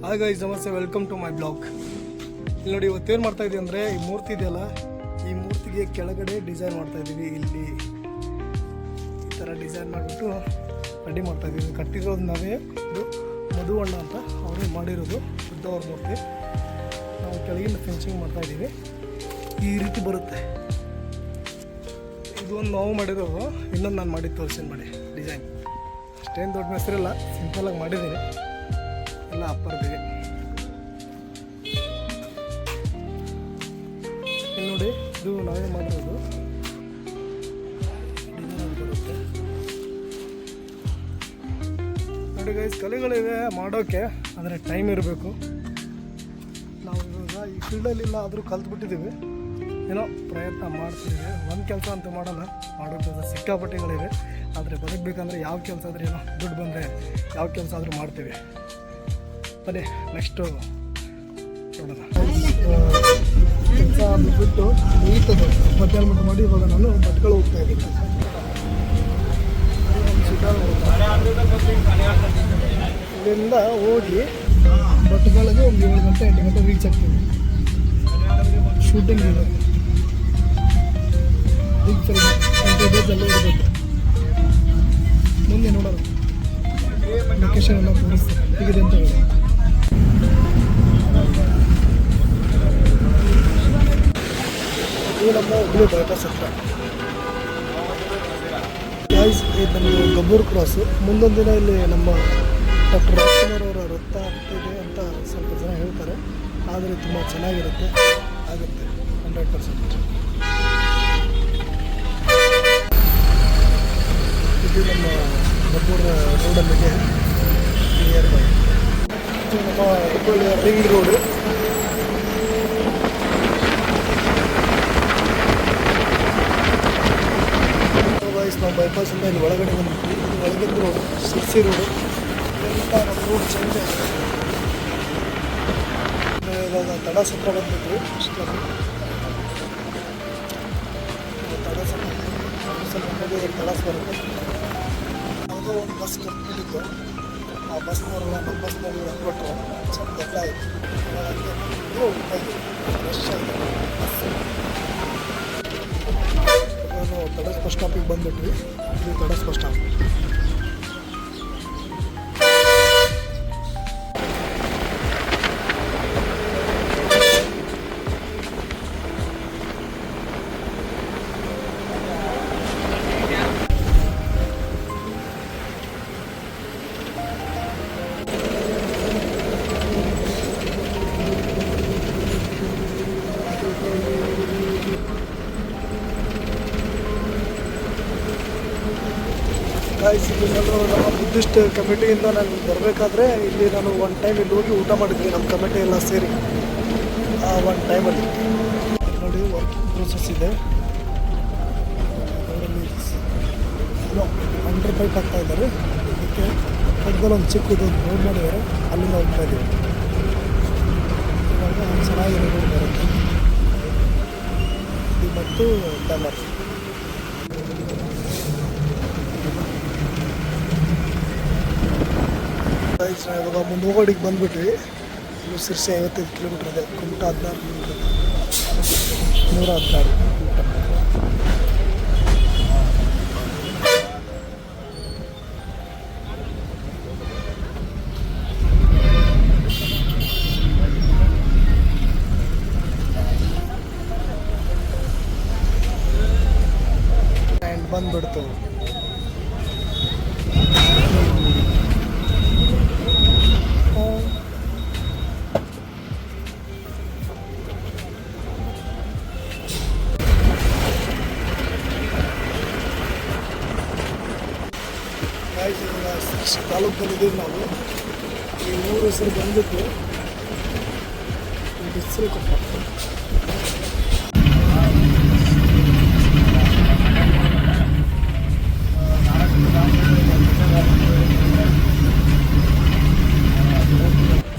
Hi guys, ನಮಸ್ತೆ, welcome to my blog. ಇಲ್ಲಿ ನೋಡಿ, ಇವತ್ತೇನು ಮಾಡ್ತಾ ಇದ್ದೀವಿ ಅಂದರೆ, ಈ ಮೂರ್ತಿ ಇದೆಯಲ್ಲ, ಈ ಮೂರ್ತಿಗೆ ಕೆಳಗಡೆ ಡಿಸೈನ್ ಮಾಡ್ತಾ ಇದ್ದೀವಿ. ಇಲ್ಲಿ ಈ ಥರ ಡಿಸೈನ್ ಮಾಡಿಬಿಟ್ಟು ರೆಡಿ ಮಾಡ್ತಾ ಇದ್ದೀವಿ. ಕಟ್ಟಿರೋದು ನಾವೇ. ಇದು ಮಧುವಣ್ಣ ಅಂತ ಅವರೇ ಮಾಡಿರೋದು ಬುದ್ಧವ್ರ ಮೂರ್ತಿ. ನಾವು ಕೆಳಗಿಂದ ಫಿನಿಶಿಂಗ್ ಮಾಡ್ತಾ ಇದ್ದೀವಿ. ಈ ರೀತಿ ಬರುತ್ತೆ. ಇದು ಒಂದು ನಾವು ಮಾಡಿರೋದು. ಇನ್ನೊಂದು ನಾನು ಮಾಡಿ ತೋರಿಸ್ತೀನಿ ಮಾಡಿ ಡಿಸೈನ್. ಅಷ್ಟೇನು ದೊಡ್ಡ ಹೆಸರಿಲ್ಲ, ಸಿಂಪಲಾಗಿ ಮಾಡಿದ್ದೀನಿ. ಎಲ್ಲ ಅಪ್ಪರ್ದಿದೆ. ಇಲ್ಲಿ ನೋಡಿ, ಇದು ನಾವೇ ಮಾಡಿರೋದು ಡಿಸೈನ್ ಬರುತ್ತೆ. ನೋಡಿ ಗೈಸ್, ಕಲೆಗಳಿವೆ ಮಾಡೋಕ್ಕೆ, ಆದರೆ ಟೈಮ್ ಇರಬೇಕು. ನಾವು ಇವಾಗ ಈ ಫೀಲ್ಡಲ್ಲಿಲ್ಲ, ಆದರೂ ಕಲ್ತ್ಬಿಟ್ಟಿದ್ದೀವಿ. ಏನೋ ಪ್ರಯತ್ನ ಮಾಡ್ತಿದ್ದೀವಿ. ಒಂದು ಕೆಲಸ ಅಂತ ಮಾಡೋಣ, ಮಾಡೋ ಕೆಲಸ ಸಿಕ್ಕಾಪಟ್ಟೆಗಳಿವೆ. ಆದರೆ ಬದುಕಬೇಕಂದ್ರೆ ಯಾವ ಕೆಲಸ ಆದರೆ ಏನೋ ದುಡ್ಡು ಬಂದರೆ ಯಾವ ಕೆಲಸ ಆದರೂ ಮಾಡ್ತೀವಿ. ಬನ್ನಿ ನೆಕ್ಸ್ಟು ನೋಡೋಣ. ಕೆಲಸ ಬಿಟ್ಬಿಟ್ಟು ನೀಟದು ಮಧ್ಯಾಹ್ನ ಮಟ್ಟ ಮಾಡಿ ಇವಾಗ ನಾನು ಭಟ್ಕಳ ಹೋಗ್ತಾ ಇದ್ದೀನಿ. ಇಲ್ಲಿಂದ ಹೋಗಿ ಭಟ್ಕಳಗೆ ಒಂದು 7 ಗಂಟೆ 8 ಗಂಟೆ ರೀಚ್ ಆಗ್ತೀವಿ. ಶೂಟಿಂಗ್ ಇರೋದು ಈಗ ಸರಿ 20 ಡೇಸ್ ಅಲ್ಲೇ ಇರಬೇಕು. ಮುಂದೆ ನೋಡೋಣ, ಲೊಕೇಶನ್ ಎಲ್ಲ ತೋರಿಸ್ತಾರೆ ಹೇಗಿದೆ ಅಂತ ಹೇಳಿ. ಇದು ನಮ್ಮ ಹುಬ್ಳಿ ಬೈಪಾಸ್ ಹತ್ರ ಗೈಸ್. ಇದು ನಮ್ಮದು ಗಬ್ಬೂರು ಕ್ರಾಸು. ಮುಂದೊಂದು ದಿನ ಇಲ್ಲಿ ನಮ್ಮ ಡಾಕ್ಟರ್ ರಾಜ್ಕುಮಾರ್ ಅವರ ವೃತ್ತ ಆಗ್ತಿದೆ ಅಂತ ಸ್ವಲ್ಪ ಜನ ಹೇಳ್ತಾರೆ. ಆದರೆ ತುಂಬ ಚೆನ್ನಾಗಿರುತ್ತೆ, ಆಗುತ್ತೆ 100%. ಇದು ನಮ್ಮ ಗಬ್ಬೂರು ರೋಡಲ್ಲಿಗೆ ನಿಯರ್ ಬೈ. ಇದು ನಮ್ಮ ಹುಬ್ಬಳ್ಳಿಯ ರಿಂಗ್ ರೋಡು. ನಾವು ಬೈಪಾಸಿಂದ ಇಲ್ಲಿ ಒಳಗಡೆ ಬಂದ್ಬಿಟ್ಟು ಇದು ಒಳಗಿಂದ ರೋಡು, ಸಿರ್ಸಿ ರೋಡು. ಎಲ್ಲ ನಮ್ಮ ರೋಡ್ ಚೇಂಜ್ ಆಗಿದೆ. ಇವಾಗ ತಡಾಸ್ ಹತ್ರ ಬಂದ್ಬಿಟ್ರಿ. ತಡಾಸ್ ಸ್ವಲ್ಪ ತಡಾಸ್ ಬರುತ್ತೆ. ಯಾವುದೋ ಒಂದು ಬಸ್ ಕಟ್ಬಿಟ್ಟಿತ್ತು. ಆ ಬಸ್ನವರೆಲ್ಲ ನಮ್ಮ ಬಸ್ನಲ್ಲಿ ಹೊರಟ್ಬಿಟ್ರು. ಸ್ವಲ್ಪ ದೊಡ್ಡ ಆಯಿತು. ಹೋಗ್ತಾ ಇದ್ದೀವಿ. ರಶ್ ಆಗಿದೆ ಬಸ್. ನಾನು ತಡಸ್ ಬಸ್ ಸ್ಟಾಪಿಗೆ ಬಂದುಬಿಟ್ವಿ. ಇದು ತಡಸ್ ಬಸ್ ಸ್ಟಾಪ್. ಇಲ್ಲಿ ನಮ್ಮ ಬುದ್ಧಿಸ್ಟ್ ಕಮಿಟಿಯಿಂದ ನಾನು ಬರಬೇಕಾದ್ರೆ ಇಲ್ಲಿ ನಾನು ಒನ್ ಟೈಮ್ ಇಲ್ಲಿ ಹೋಗಿ ಊಟ ಮಾಡಿದ್ವಿ, ನಮ್ಮ ಕಮಿಟಿ ಎಲ್ಲ ಸೇರಿ. ಆ ಒಂದು ಟೈಮಲ್ಲಿ ನೋಡಿ ವರ್ಕಿಂಗ್ ಪ್ರೋಸೆಸ್ ಇದೆ. ಅಂಡರ್ ಪೈಪ್ ಹಾಕ್ತಾ ಇದ್ದಾರೆ. ಅದಕ್ಕೆ ಪಕ್ಕದಲ್ಲಿ ಒಂದು ಚಿಕ್ಕದು ರೋಡ್ ಮಾಡಿದ್ದಾರೆ, ಅಲ್ಲಿಂದ ಹೋಗ್ತಾ ಇದ್ದೀವಿ. ಇವಾಗ ಚೆನ್ನಾಗಿರೋ ರೋಡ್ ಬರುತ್ತೆ. ಇದು ಮತ್ತು ಡಾಲರ್. ಇವಾಗ ಮುಂದೋಡಿಗೆ ಬಂದುಬಿಟ್ವಿ. ಇನ್ನು ಸಿರ್ಸಿ 55 ಕಿಲೋಮೀಟ್ರ್ ಇದೆ. ಕುಮಟ 16 ಕಿಲೋಮೀಟ್ರ್, 116 ಆ್ಯಂಡ್ ಬಂದುಬಿಡ್ತು. ತಾಲೂಕು ಬಂದಿದ್ದೀವಿ ನಾವು. ಈ ಊರ ಹೆಸರು ಬಂದ್ಬಿಟ್ಟು ಬಿಸಿಲಕೊಪ್ಪ.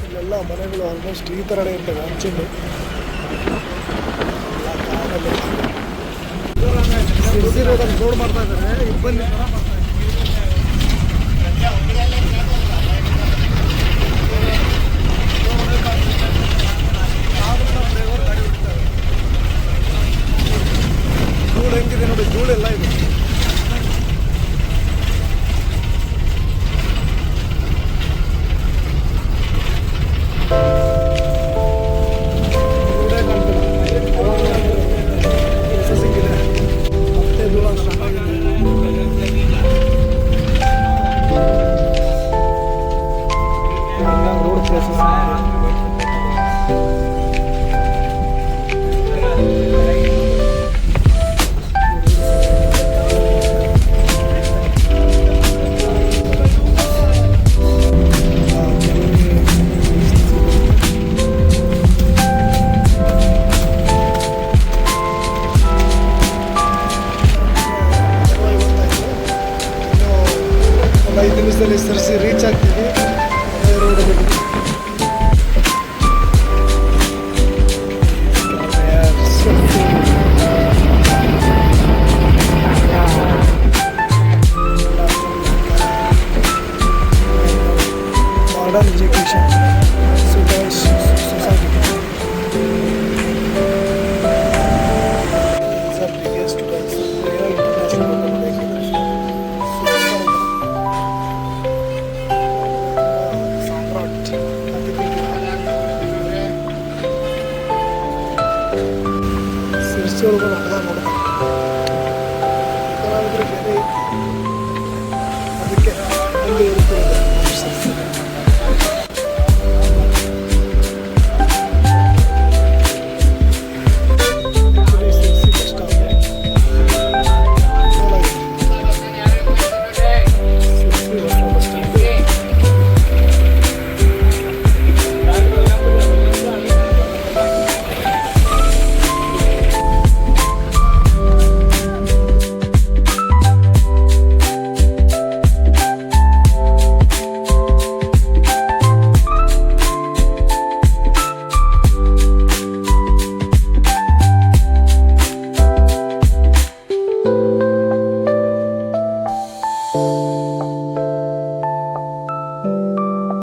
ಇಲ್ಲೆಲ್ಲ ಮನೆಗಳು ಆಲ್ಮೋಸ್ಟ್ ಈ ಥರನೇ ಇರ್ತವೆ. ಹಂಚಿಂದು ಸಿರ್ಸಿ ರೋಡಲ್ಲಿ ರೋಡ್ ಮಾಡ್ತಾ ಇದ್ದಾರೆ. ಇಬ್ಬಂದಿ ಮನೆಗಳೆಲ್ಲ ಇದೆ. ರೋಡ್ ಪ್ಲೇಸಸ್ ಒಂದು 5 ನಿಮಿಷದಲ್ಲಿ ಸರಿಸಿ ರೀಚ್ ಆಗ್ತೀವಿ. ಅದೇ ರೋಡಲ್ಲಿ modern education society biggest international Samrat Sirsi ಒಳಗೆ ಹಬ್ಬ ನೋಡ್ತಾರೆ. ಬೇರೆ ಐತಿ.